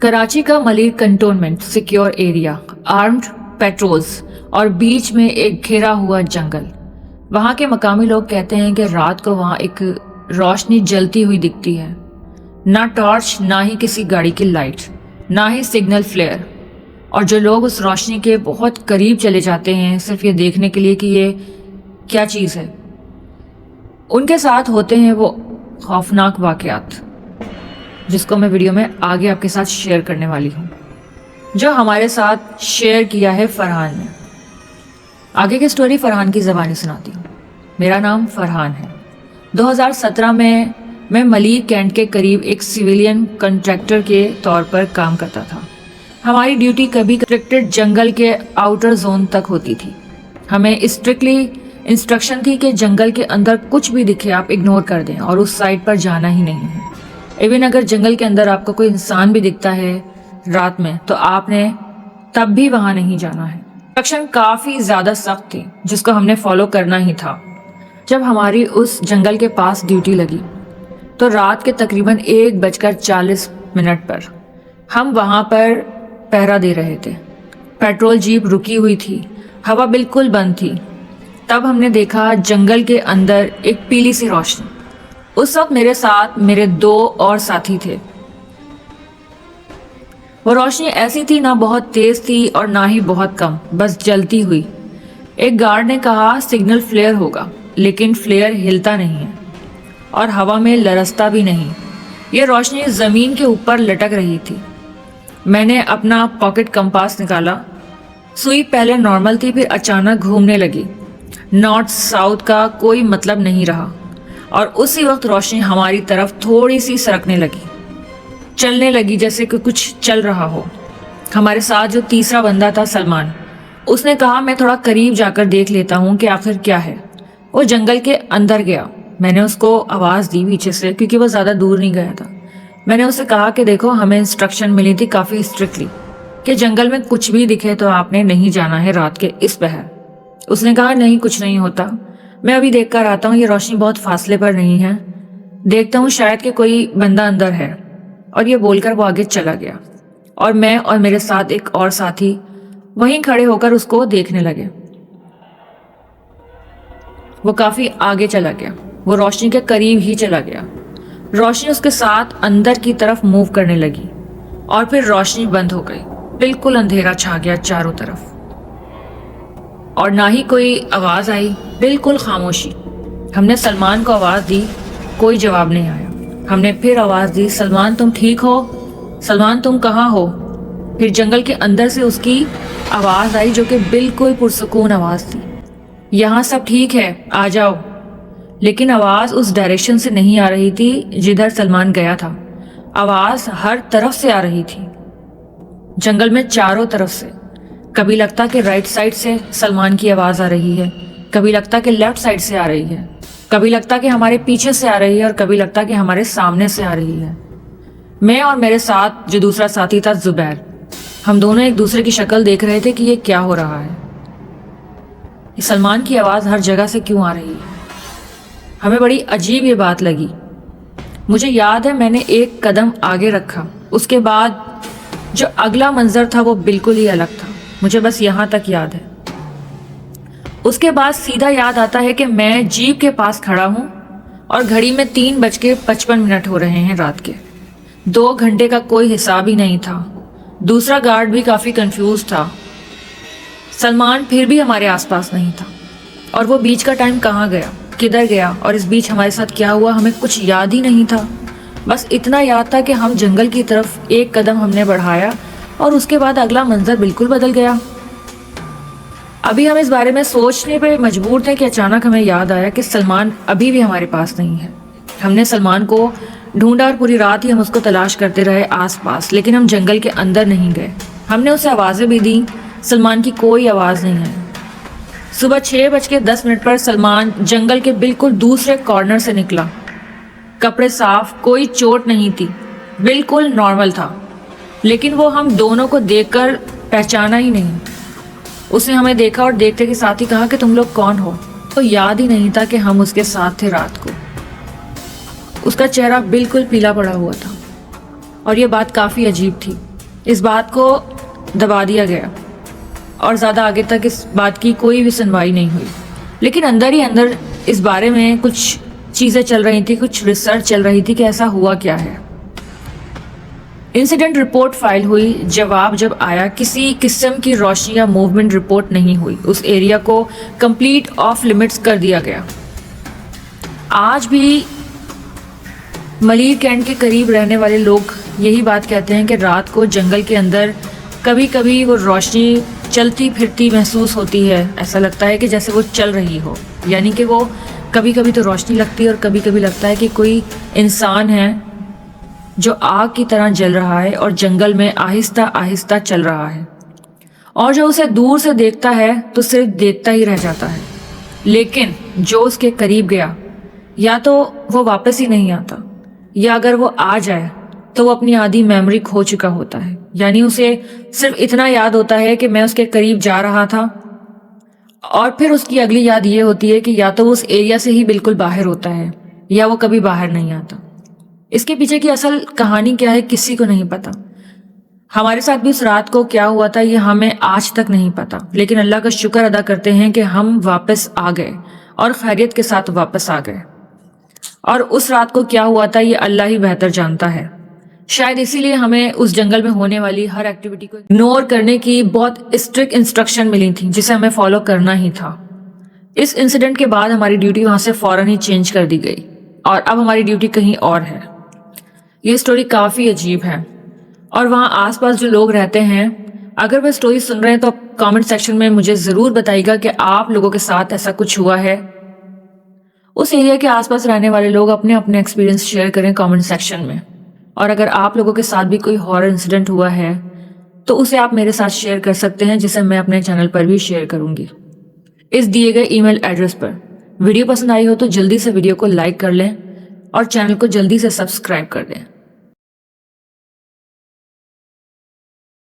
कराची का Malik cantonment secure area, armed patrols और बीच में एक घिरा हुआ जंगल। वहाँ के मकामी लोग कहते हैं कि रात को वहाँ एक रोशनी जलती हुई दिखती है। ना टॉर्च, ना ही किसी गाड़ी की लाइट, ना ही सिग्नल फ्लेयर। और जो लोग उस रोशनी के बहुत करीब चले जाते हैं सिर्फ ये देखने के लिए कि ये क्या चीज़ है, उनके साथ होते हैं वो खौफनाक वाक़यात, जिसको मैं वीडियो में आगे आपके साथ शेयर करने वाली हूँ, जो हमारे साथ शेयर किया है फरहान ने। आगे की स्टोरी फरहान की ज़बानी सुनाती हूँ। मेरा नाम फरहान है। 2017 में मैं मलिक कैंट के करीब एक सिविलियन कॉन्ट्रैक्टर के तौर पर काम करता था। हमारी ड्यूटी कभी रिस्ट्रिक्टेड जंगल के आउटर जोन तक होती थी। हमें स्ट्रिक्टली इंस्ट्रक्शन थी कि जंगल के अंदर कुछ भी दिखे आप इग्नोर कर दें और उस साइड पर जाना ही नहीं है। इवन अगर जंगल के अंदर आपको कोई इंसान भी दिखता है रात में तो आपने तब भी वहाँ नहीं जाना है। इंस्ट्रक्शन काफ़ी ज़्यादा सख्त थी जिसको हमने फॉलो करना ही था। जब हमारी उस जंगल के पास ड्यूटी लगी तो रात के तकरीबन 1:40 पर हम वहाँ पर पहरा दे रहे थे। पेट्रोल जीप रुकी हुई थी, हवा बिल्कुल बंद थी। तब हमने देखा जंगल के अंदर एक पीली सी रोशनी। उस वक्त मेरे साथ मेरे 2 और साथी थे। वो रोशनी ऐसी थी, ना बहुत तेज थी और ना ही बहुत कम, बस जलती हुई। एक गार्ड ने कहा सिग्नल फ्लेयर होगा, लेकिन फ्लेयर हिलता नहीं है और हवा में लरसता भी नहीं। ये रोशनी ज़मीन के ऊपर लटक रही थी। मैंने अपना पॉकेट कंपास निकाला। सुई पहले नॉर्मल थी, फिर अचानक घूमने लगी। नॉर्थ साउथ का कोई मतलब नहीं रहा और उसी वक्त रोशनी हमारी तरफ थोड़ी सी सरकने लगी, चलने लगी जैसे कि कुछ चल रहा हो। हमारे साथ जो तीसरा बंदा था सलमान, उसने कहा मैं थोड़ा करीब जाकर देख लेता हूँ कि आखिर क्या है। वो जंगल के अंदर गया। मैंने उसको आवाज़ दी पीछे से, क्योंकि वो ज़्यादा दूर नहीं गया था। मैंने उसे कहा कि देखो, हमें इंस्ट्रक्शन मिली थी काफ़ी स्ट्रिक्टली कि जंगल में कुछ भी दिखे तो आपने नहीं जाना है रात के इस पहर। उसने कहा नहीं, कुछ नहीं होता, मैं अभी देख कर आता हूँ, ये रोशनी बहुत फासले पर नहीं है, देखता हूँ शायद कि कोई बंदा अंदर है। और ये बोलकर वो आगे चला गया और मैं और मेरे साथ एक और साथी वहीं खड़े होकर उसको देखने लगे। वो काफ़ी आगे चला गया, वो रोशनी के करीब ही चला गया। रोशनी उसके साथ अंदर की तरफ मूव करने लगी और फिर रोशनी बंद हो गई। बिल्कुल अंधेरा छा गया चारों तरफ और ना ही कोई आवाज़ आई, बिल्कुल खामोशी। हमने सलमान को आवाज़ दी, कोई जवाब नहीं आया। हमने फिर आवाज़ दी, सलमान तुम ठीक हो? सलमान तुम कहाँ हो? फिर जंगल के अंदर से उसकी आवाज़ आई जो कि बिल्कुल पुरसुकून आवाज़ थी, यहाँ सब ठीक है, आ जाओ। लेकिन आवाज़ उस डायरेक्शन से नहीं आ रही थी जिधर सलमान गया था। आवाज़ हर तरफ से आ रही थी, जंगल में चारों तरफ से। कभी लगता कि राइट साइड से सलमान की आवाज़ आ रही है, कभी लगता कि लेफ्ट साइड से आ रही है, कभी लगता कि हमारे पीछे से आ रही है और कभी लगता कि हमारे सामने से आ रही है। मैं और मेरे साथ जो दूसरा साथी था जुबैर, हम दोनों एक दूसरे की शक्ल देख रहे थे कि ये क्या हो रहा है, ये सलमान की आवाज़ हर जगह से क्यों आ रही है। हमें बड़ी अजीब ये बात लगी। मुझे याद है मैंने एक कदम आगे रखा, उसके बाद जो अगला मंजर था वो बिल्कुल ही अलग था। मुझे बस यहाँ तक याद है। उसके बाद सीधा याद आता है कि मैं जीप के पास खड़ा हूँ और घड़ी में 3:55 हो रहे हैं रात के। 2 घंटे का कोई हिसाब ही नहीं था। दूसरा गार्ड भी काफ़ी कंफ्यूज था। सलमान फिर भी हमारे आसपास नहीं था और वो बीच का टाइम कहाँ गया, किधर गया और इस बीच हमारे साथ क्या हुआ, हमें कुछ याद ही नहीं था। बस इतना याद था कि हम जंगल की तरफ एक कदम हमने बढ़ाया और उसके बाद अगला मंजर बिल्कुल बदल गया। अभी हम इस बारे में सोचने पे मजबूर थे कि अचानक हमें याद आया कि सलमान अभी भी हमारे पास नहीं है। हमने सलमान को ढूंढा और पूरी रात ही हम उसको तलाश करते रहे आसपास, लेकिन हम जंगल के अंदर नहीं गए। हमने उसे आवाज़ें भी दी, सलमान की कोई आवाज़ नहीं आई। सुबह 6:10 पर सलमान जंगल के बिल्कुल दूसरे कॉर्नर से निकला। कपड़े साफ, कोई चोट नहीं थी, बिल्कुल नॉर्मल था। लेकिन वो हम दोनों को देखकर पहचाना ही नहीं। उसने हमें देखा और देखते के साथ ही कहा कि तुम लोग कौन हो। तो याद ही नहीं था कि हम उसके साथ थे रात को। उसका चेहरा बिल्कुल पीला पड़ा हुआ था और ये बात काफ़ी अजीब थी। इस बात को दबा दिया गया और ज़्यादा आगे तक इस बात की कोई भी सुनवाई नहीं हुई। लेकिन अंदर ही अंदर इस बारे में कुछ चीज़ें चल रही थी, कुछ रिसर्च चल रही थी कि ऐसा हुआ क्या है। इंसिडेंट रिपोर्ट फाइल हुई, जवाब जब आया किसी किस्म की रोशनी या मूवमेंट रिपोर्ट नहीं हुई। उस एरिया को कंप्लीट ऑफ लिमिट्स कर दिया गया। आज भी मलीर कैंट के करीब रहने वाले लोग यही बात कहते हैं कि रात को जंगल के अंदर कभी कभी वो रोशनी चलती फिरती महसूस होती है। ऐसा लगता है कि जैसे वो चल रही हो, यानी कि वो कभी कभी तो रोशनी लगती है और कभी कभी लगता है कि कोई इंसान है जो आग की तरह जल रहा है और जंगल में आहिस्ता आहिस्ता चल रहा है, और जो उसे दूर से देखता है तो सिर्फ देखता ही रह जाता है। लेकिन जो उसके करीब गया, या तो वो वापस ही नहीं आता, या अगर वो आ जाए तो वो अपनी आधी मेमोरी खो चुका होता है। यानी उसे सिर्फ इतना याद होता है कि मैं उसके करीब जा रहा था, और फिर उसकी अगली याद ये होती है कि या तो वो उस एरिया से ही बिल्कुल बाहर होता है या वो कभी बाहर नहीं आता। इसके पीछे की असल कहानी क्या है किसी को नहीं पता। हमारे साथ भी उस रात को क्या हुआ था ये हमें आज तक नहीं पता, लेकिन अल्लाह का शुक्र अदा करते हैं कि हम वापस आ गए और खैरियत के साथ वापस आ गए। और उस रात को क्या हुआ था ये अल्लाह ही बेहतर जानता है। शायद इसीलिए हमें उस जंगल में होने वाली हर एक्टिविटी को इग्नोर करने की बहुत स्ट्रिक्ट इंस्ट्रक्शन मिली थी, जिसे हमें फॉलो करना ही था। इस इंसिडेंट के बाद हमारी ड्यूटी वहां से फौरन ही चेंज कर दी गई और अब हमारी ड्यूटी कहीं और है। ये स्टोरी काफ़ी अजीब है और वहाँ आसपास जो लोग रहते हैं, अगर वो स्टोरी सुन रहे हैं तो कमेंट सेक्शन में मुझे ज़रूर बताइएगा कि आप लोगों के साथ ऐसा कुछ हुआ है। उस एरिया के आसपास रहने वाले लोग अपने अपने एक्सपीरियंस शेयर करें कमेंट सेक्शन में। और अगर आप लोगों के साथ भी कोई हॉरर इंसिडेंट हुआ है तो उसे आप मेरे साथ शेयर कर सकते हैं, जिसे मैं अपने चैनल पर भी शेयर करूंगी इस दिए गए ईमेल एड्रेस पर। वीडियो पसंद आई हो तो जल्दी से वीडियो को लाइक कर लें और चैनल को जल्दी से सब्सक्राइब कर दें।